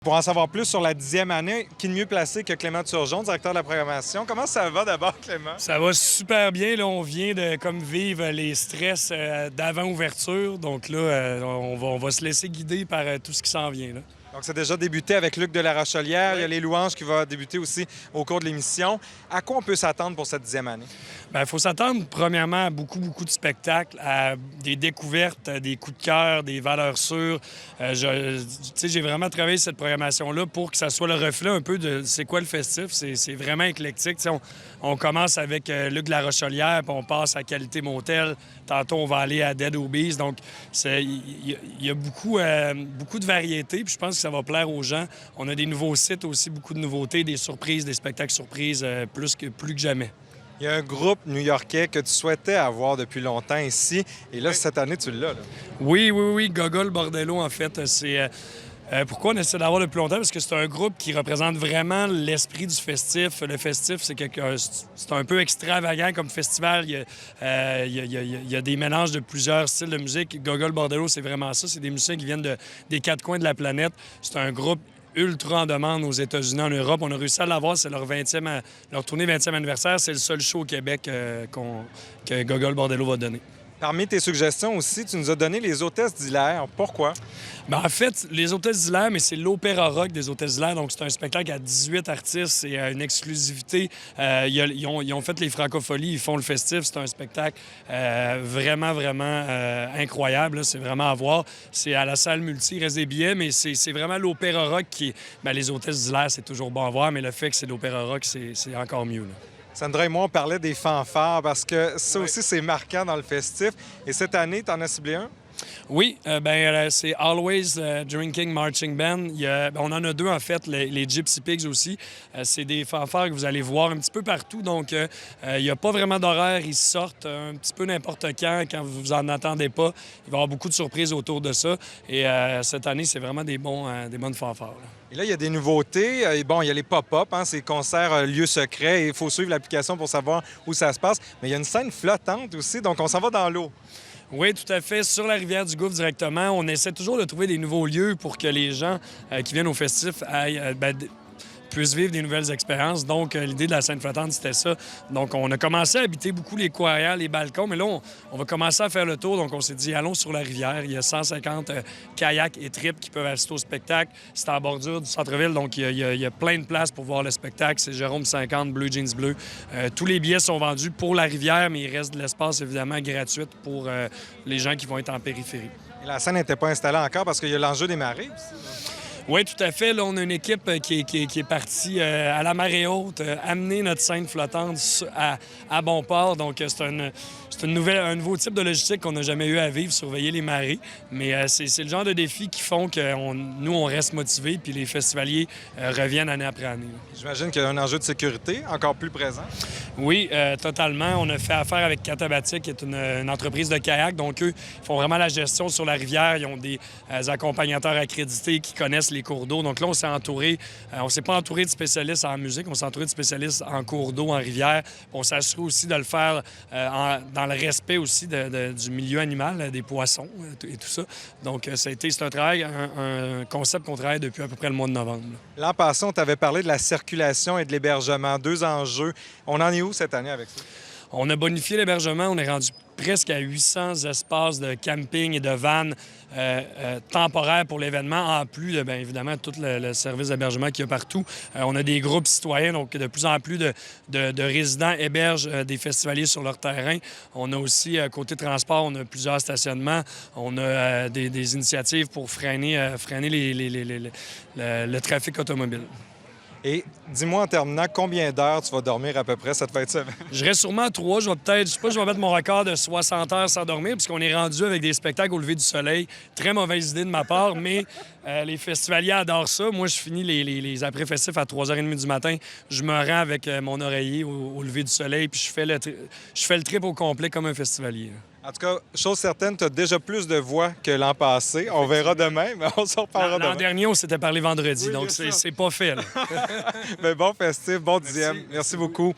Pour en savoir plus sur la 10e année, qui de mieux placé que Clément Turgeon, directeur de la programmation? Comment ça va d'abord, Clément? Ça va super bien. Là, on vient de vivre les stress d'avant-ouverture. Donc là, on va se laisser guider par tout ce qui s'en vient. Là. Donc, c'est déjà débuté avec Luc de la Rochelière. Oui. Il y a les louanges qui vont débuter aussi au cours de l'émission. À quoi on peut s'attendre pour cette 10e année? Bien, il faut s'attendre, premièrement, à beaucoup de spectacles, à des découvertes, des coups de cœur, des valeurs sûres. J'ai vraiment travaillé cette programmation-là pour que ça soit le reflet un peu de c'est quoi le festif. C'est vraiment éclectique. On commence avec Luc de la Rochelière, puis on passe à Qualité Motel. Tantôt, on va aller à Dead Obeez. Donc, il y a beaucoup de variétés, puis je pense que ça va plaire aux gens. On a des nouveaux sites aussi, beaucoup de nouveautés, des surprises, des spectacles surprises, plus que jamais. Il y a un groupe new-yorkais que tu souhaitais avoir depuis longtemps ici. Et là, cette année, tu l'as. Là. Oui. Gogol Bordello, en fait. C'est pourquoi on essaie d'avoir depuis longtemps? Parce que c'est un groupe qui représente vraiment l'esprit du festif. Le festif, c'est un peu extravagant comme festival. Il y a des mélanges de plusieurs styles de musique. Gogol Bordello, c'est vraiment ça. C'est des musiciens qui viennent des quatre coins de la planète. C'est un groupe ultra en demande aux États-Unis, en Europe. On a réussi à l'avoir. C'est leur tournée 20e anniversaire. C'est le seul show au Québec que Gogol Bordello va donner. Parmi tes suggestions aussi, tu nous as donné les Hôtesses d'Hilaire. Pourquoi? Bien, en fait, les Hôtesses d'Hilaire, mais c'est l'opéra rock des Hôtesses d'Hilaire. Donc, c'est un spectacle à 18 artistes. C'est une exclusivité. Ils ont fait les Francopholies. Ils font le festif. C'est un spectacle vraiment incroyable. Là. C'est vraiment à voir. C'est à la salle multi. Il reste des billets, mais c'est vraiment l'opéra rock qui est... Bien, les Hôtesses d'Hilaire, c'est toujours bon à voir, mais le fait que c'est l'opéra rock, c'est encore mieux. Là. Sandra et moi, on parlait des fanfares parce que ça aussi, c'est marquant dans le festif. Et cette année, tu en as ciblé un? Oui, c'est Always Drinking Marching Band. On en a deux, en fait, les Gypsy Pigs aussi. C'est des fanfares que vous allez voir un petit peu partout. Donc, il n'y a pas vraiment d'horaire. Ils sortent un petit peu n'importe quand vous en attendez pas. Il va y avoir beaucoup de surprises autour de ça. Et cette année, c'est vraiment des bonnes fanfares. Là. Et là, il y a des nouveautés. Il y a les pop-up, ces concerts lieux secrets. Il faut suivre l'application pour savoir où ça se passe. Mais il y a une scène flottante aussi, donc on s'en va dans l'eau. Oui, tout à fait. Sur la rivière du Gouffre directement, on essaie toujours de trouver des nouveaux lieux pour que les gens qui viennent au festif puissent vivre des nouvelles expériences. Donc, l'idée de la scène flottante, c'était ça. Donc, on a commencé à habiter beaucoup les cours arrière, les balcons, mais là, on va commencer à faire le tour. Donc, on s'est dit, allons sur la rivière. Il y a 150 kayaks et trips qui peuvent assister au spectacle. C'est en bordure du centre-ville, donc il y a plein de places pour voir le spectacle. C'est Jérôme 50, Bleu Jeans Bleu. Tous les billets sont vendus pour la rivière, mais il reste de l'espace, évidemment, gratuit pour les gens qui vont être en périphérie. Et la scène n'était pas installée encore parce qu'il y a l'enjeu des marées aussi. Oui, tout à fait. Là, on a une équipe qui est partie à la marée haute, amener notre scène flottante à bon port. Donc, c'est un nouveau type de logistique qu'on n'a jamais eu à vivre, surveiller les marées. Mais c'est le genre de défis qui font que nous, on reste motivés, puis les festivaliers reviennent année après année. J'imagine qu'il y a un enjeu de sécurité encore plus présent. Oui, totalement. On a fait affaire avec Katabatic, qui est une entreprise de kayak. Donc, eux, ils font vraiment la gestion sur la rivière. Ils ont des accompagnateurs accrédités qui connaissent les cours d'eau. Donc là, on s'est entouré. On s'est pas entouré de spécialistes en musique, on s'est entouré de spécialistes en cours d'eau, en rivière. On s'assure aussi de le faire dans le respect aussi du milieu animal, des poissons et tout ça. Donc, c'est un travail, un concept qu'on travaille depuis à peu près le mois de novembre. L'an passé, on t'avait parlé de la circulation et de l'hébergement, deux enjeux. On en est où cette année avec ça? On a bonifié l'hébergement. On est rendu presque à 800 espaces de camping et de vannes temporaires pour l'événement, en plus de, bien évidemment, tout le service d'hébergement qu'il y a partout. On a des groupes citoyens, donc de plus en plus de résidents hébergent des festivaliers sur leur terrain. On a aussi, côté transport, on a plusieurs stationnements. On a des initiatives pour freiner le trafic automobile. Et dis-moi en terminant, combien d'heures tu vas dormir à peu près cette fin de semaine? Je reste sûrement à 3. Je vais mettre mon record de 60 heures sans dormir, puisqu'on est rendu avec des spectacles au lever du soleil. Très mauvaise idée de ma part, mais les festivaliers adorent ça. Moi, je finis les après-festifs à 3h30 du matin. Je me rends avec mon oreiller au lever du soleil, puis je fais le trip au complet comme un festivalier. En tout cas, chose certaine, tu as déjà plus de voix que l'an passé. On verra demain, mais on s'en reparlera demain. L'an dernier, on s'était parlé vendredi, oui, donc c'est pas fait. Mais bon festif, bon 10e. Merci beaucoup.